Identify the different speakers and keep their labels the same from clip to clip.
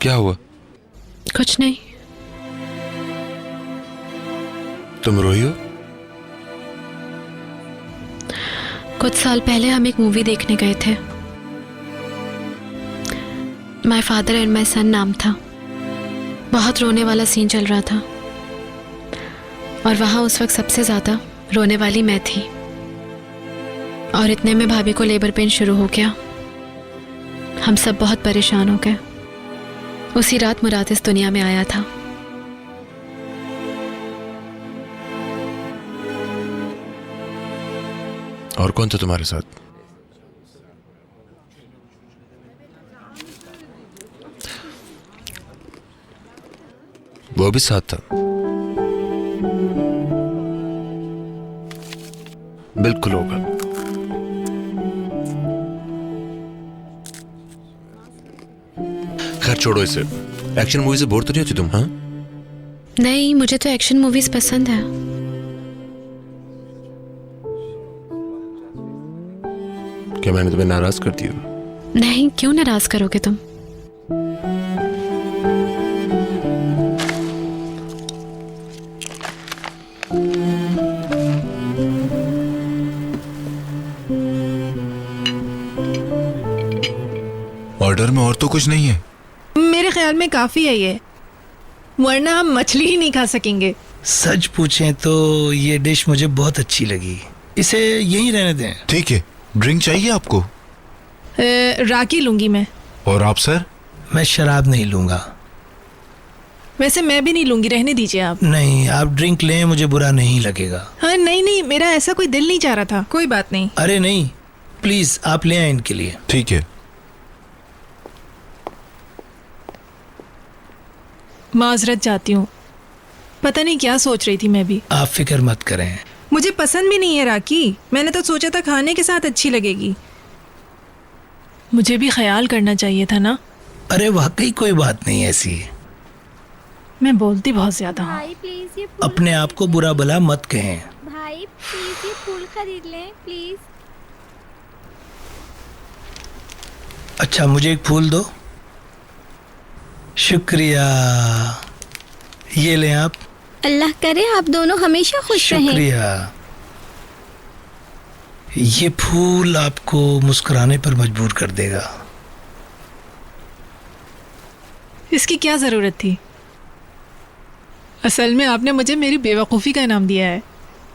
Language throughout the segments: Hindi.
Speaker 1: क्या हुआ?
Speaker 2: कुछ नहीं।
Speaker 1: तुम रोई हो?
Speaker 2: कुछ साल पहले हम एक मूवी देखने गए थे। My father and my son नाम था। बहुत रोने वाला सीन चल रहा था और वहां उस वक्त सबसे ज्यादा रोने वाली मैं थी। और इतने में भाभी को लेबर पेन शुरू हो गया। हम सब बहुत परेशान हो गए। उसी रात मुराद इस दुनिया में आया था।
Speaker 1: और कौन था तुम्हारे साथ? वो भी साथ था? बिल्कुल होगा। खैर छोड़ो इसे। एक्शन मूवी से बोर तो नहीं होती तुम? हाँ
Speaker 2: नहीं, मुझे तो एक्शन मूवीज पसंद है।
Speaker 1: क्या मैंने तुम्हें नाराज कर दिया?
Speaker 2: नहीं, क्यों नाराज करोगे तुम?
Speaker 3: ऑर्डर में और तो कुछ नहीं है।
Speaker 4: मेरे ख्याल में काफी है ये, वरना हम मछली ही नहीं खा सकेंगे।
Speaker 5: सच पूछें तो ये डिश मुझे बहुत अच्छी लगी। इसे यहीं रहने दें।
Speaker 3: ठीक है। ड्रिंक चाहिए आपको?
Speaker 4: राकी लूंगी मैं।
Speaker 3: और आप सर?
Speaker 5: मैं शराब नहीं लूंगा।
Speaker 4: वैसे मैं भी नहीं लूंगी, रहने दीजिए आप।
Speaker 5: नहीं, आप ड्रिंक लें, मुझे बुरा नहीं लगेगा।
Speaker 4: हाँ नहीं नहीं, मेरा ऐसा कोई दिल नहीं चाह रहा था। कोई बात नहीं।
Speaker 5: अरे नहीं, प्लीज आप ले आए इनके लिए।
Speaker 3: ठीक है।
Speaker 4: माजरत चाहती हूँ, पता नहीं क्या सोच रही थी मैं भी।
Speaker 5: आप फिक्र मत करें।
Speaker 4: मुझे पसंद भी नहीं है राकी। मैंने तो सोचा था खाने के साथ अच्छी लगेगी। मुझे भी ख्याल करना चाहिए था ना।
Speaker 5: अरे वाकई कोई बात नहीं ऐसी।
Speaker 4: मैं बोलती बहुत ज्यादा हूँ।
Speaker 6: भाई प्लीज ये फूल
Speaker 5: अपने आप को बुरा भला मत कहें।
Speaker 6: भाई प्लीज ये फूल खरीद लें प्लीज।
Speaker 5: अच्छा, मुझे एक फूल दो। शुक्रिया। ये लें आप।
Speaker 6: अल्लाह करे आप दोनों हमेशा खुश रहें।
Speaker 5: शुक्रिया। ये फूल आपको मुस्कुराने पर मजबूर कर देगा।
Speaker 4: इसकी क्या जरूरत थी? असल में आपने मुझे मेरी बेवकूफ़ी का इनाम दिया है।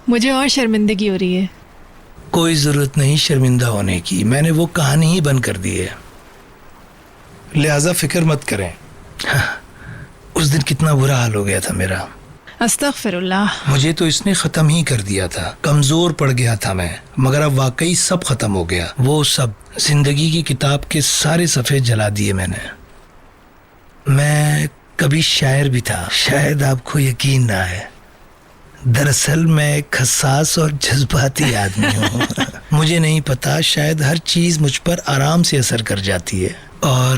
Speaker 4: मुझे और शर्मिंदगी हो रही है।
Speaker 5: कोई जरूरत नहीं शर्मिंदा होने की, मैंने वो कहानी ही बंद कर दी है, लिहाजा फिक्र मत करें। उस दिन कितना बुरा हाल हो गया था मेरा।
Speaker 4: अस्तगफिरुल्लाह।
Speaker 5: मुझे तो इसने ख़त्म ही कर दिया था। कमज़ोर पड़ गया था मैं, मगर अब वाकई सब ख़त्म हो गया। वो सब, जिंदगी की किताब के सारे सफ़े जला दिए मैंने। मैं कभी शायर भी था, शायद आपको यकीन ना आए। दरअसल मैं एक हसास और जज्बाती आदमी हूँ। मुझे नहीं पता, शायद हर चीज़ मुझ पर आराम से असर कर जाती है। और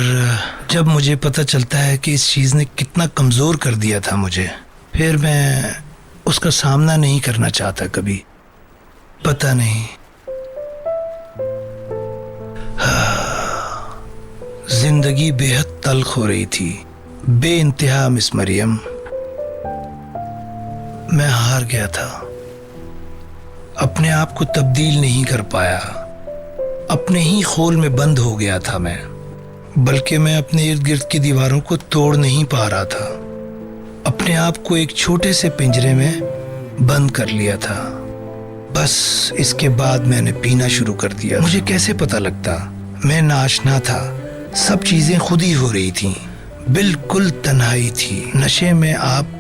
Speaker 5: जब मुझे पता चलता है कि इस चीज़ ने कितना कमज़ोर कर दिया था मुझे, फिर मैं उसका सामना नहीं करना चाहता कभी। पता नहीं, जिंदगी बेहद तल्ख हो रही थी, बेइंतहा मिस मरियम। मैं हार गया था, अपने आप को तब्दील नहीं कर पाया, अपने ही खोल में बंद हो गया था मैं। बल्कि मैं अपने इर्द गिर्द की दीवारों को तोड़ नहीं पा रहा था, अपने आप को एक छोटे से पिंजरे में बंद कर लिया था। बस इसके बाद मैंने पीना शुरू कर दिया। मुझे कैसे पता लगता? मैं नाआशना था, सब चीजें खुद ही हो रही थी, बिल्कुल तन्हाई थी। नशे में आप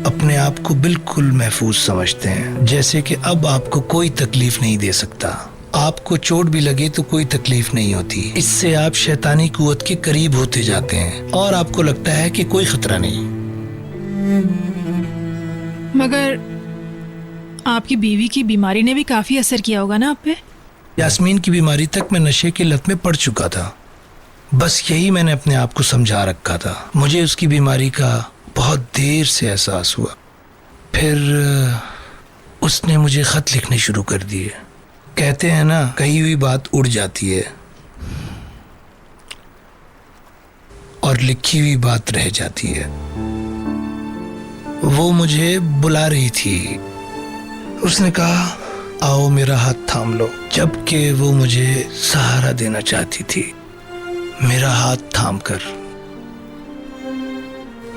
Speaker 5: अपने आप को बिल्कुल महफूज समझते हैं, जैसे कि अब आपको कोई तकलीफ नहीं दे सकता। आपको चोट भी लगे तो कोई तकलीफ नहीं होती। इससे आप शैतानी कुव्वत के करीब होते जाते हैं और आपको लगता है कि कोई खतरा नहीं।
Speaker 4: मगर आपकी बीवी की बीमारी ने भी काफी असर किया होगा ना आप पे?
Speaker 5: यास्मीन की बीमारी तक मैं नशे की लत में पड़ चुका था। बस यही मैंने अपने आप को समझा रखा था। मुझे उसकी बीमारी का बहुत देर से एहसास हुआ। फिर उसने मुझे खत लिखने शुरू कर दिए। कहते हैं ना, कही हुई बात उड़ जाती है। और और लिखी हुई बात रह जाती है। वो मुझे बुला रही थी। उसने कहा आओ मेरा हाथ थाम लो, जबकि वो मुझे सहारा देना चाहती थी मेरा हाथ थाम कर।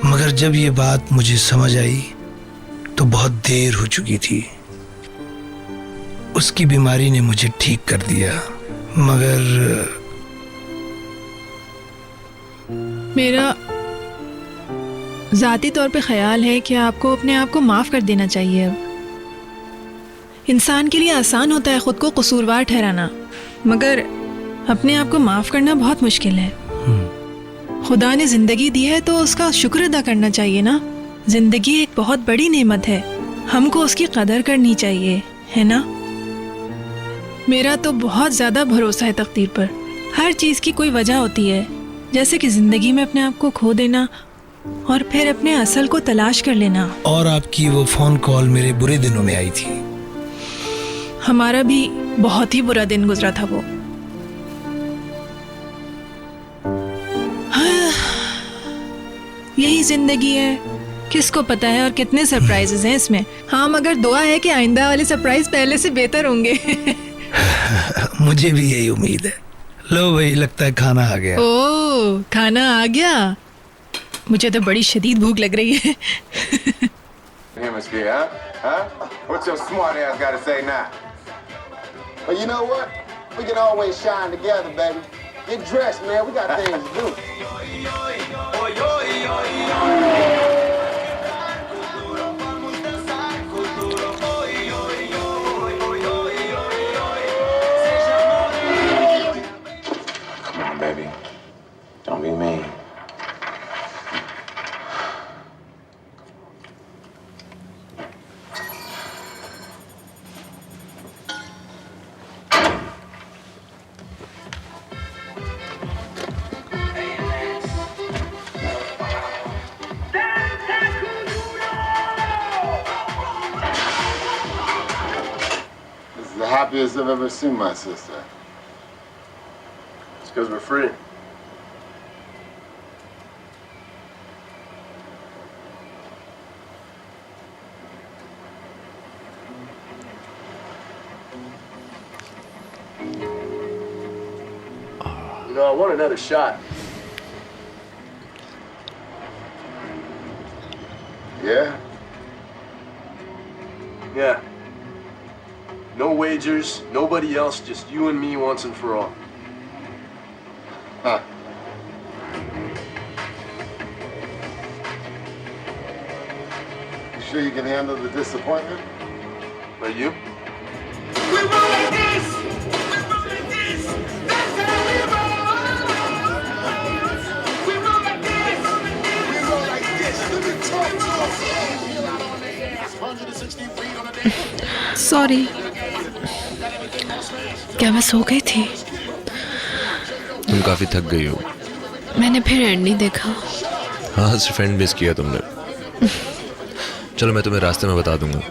Speaker 5: मगर जब ये बात मुझे समझ आई तो बहुत देर हो चुकी थी। उसकी बीमारी ने मुझे ठीक कर दिया, मगर
Speaker 4: मेरा ज़ाती तौर पे ख्याल है कि आपको अपने आप को माफ़ कर देना चाहिए। अब इंसान के लिए आसान होता है खुद को कसूरवार ठहराना, मगर अपने आप को माफ़ करना बहुत मुश्किल है। खुदा ने ज़िंदगी दी है तो उसका शुक्र अदा करना चाहिए ना। ज़िंदगी एक बहुत बड़ी नेमत है, हमको उसकी कदर करनी चाहिए, है ना। मेरा तो बहुत ज़्यादा भरोसा है तकदीर पर। हर चीज़ की कोई वजह होती है, जैसे कि ज़िंदगी में अपने आप को खो देना और फिर अपने असल को तलाश कर लेना।
Speaker 5: और आपकी वो फ़ोन कॉल मेरे बुरे दिनों में आई थी।
Speaker 4: हमारा भी बहुत ही बुरा दिन गुजरा था वो। हाँ, यही जिंदगी है, किसको पता है और कितने सरप्राइजेस हैं इसमें। हाँ, मगर दुआ है कि आइंदा वाले सरप्राइज पहले से बेहतर होंगे।
Speaker 5: मुझे भी यही उम्मीद है। लो भाई, लगता है खाना आ गया।
Speaker 4: ओह, खाना आ गया। मुझे तो बड़ी शदीद भूख लग रही है।
Speaker 7: Hemisphere, huh? What's your smart ass got to say now? But you know what? We can always shine together, baby. Get dressed, man. We got things to do. Come on, baby. Don't be mean. This is the happiest I've ever seen my sister. It's because we're free. You know, I want another shot. Yeah? Yeah. No wagers, nobody else, just you and me once and for all. Huh. You sure you can handle the disappointment? Are you? We roll like this! We roll like this! That's how we roll! We roll like this! We roll like this! Let me talk to us!
Speaker 2: Sorry, क्या मैं सो गई थी?
Speaker 1: तुम काफी थक गई हो।
Speaker 2: मैंने फिर एंड नहीं देखा।
Speaker 1: हाँ, सिर्फ फ्रेंड मिस किया तुमने। चलो मैं तुम्हें रास्ते में बता दूंगा।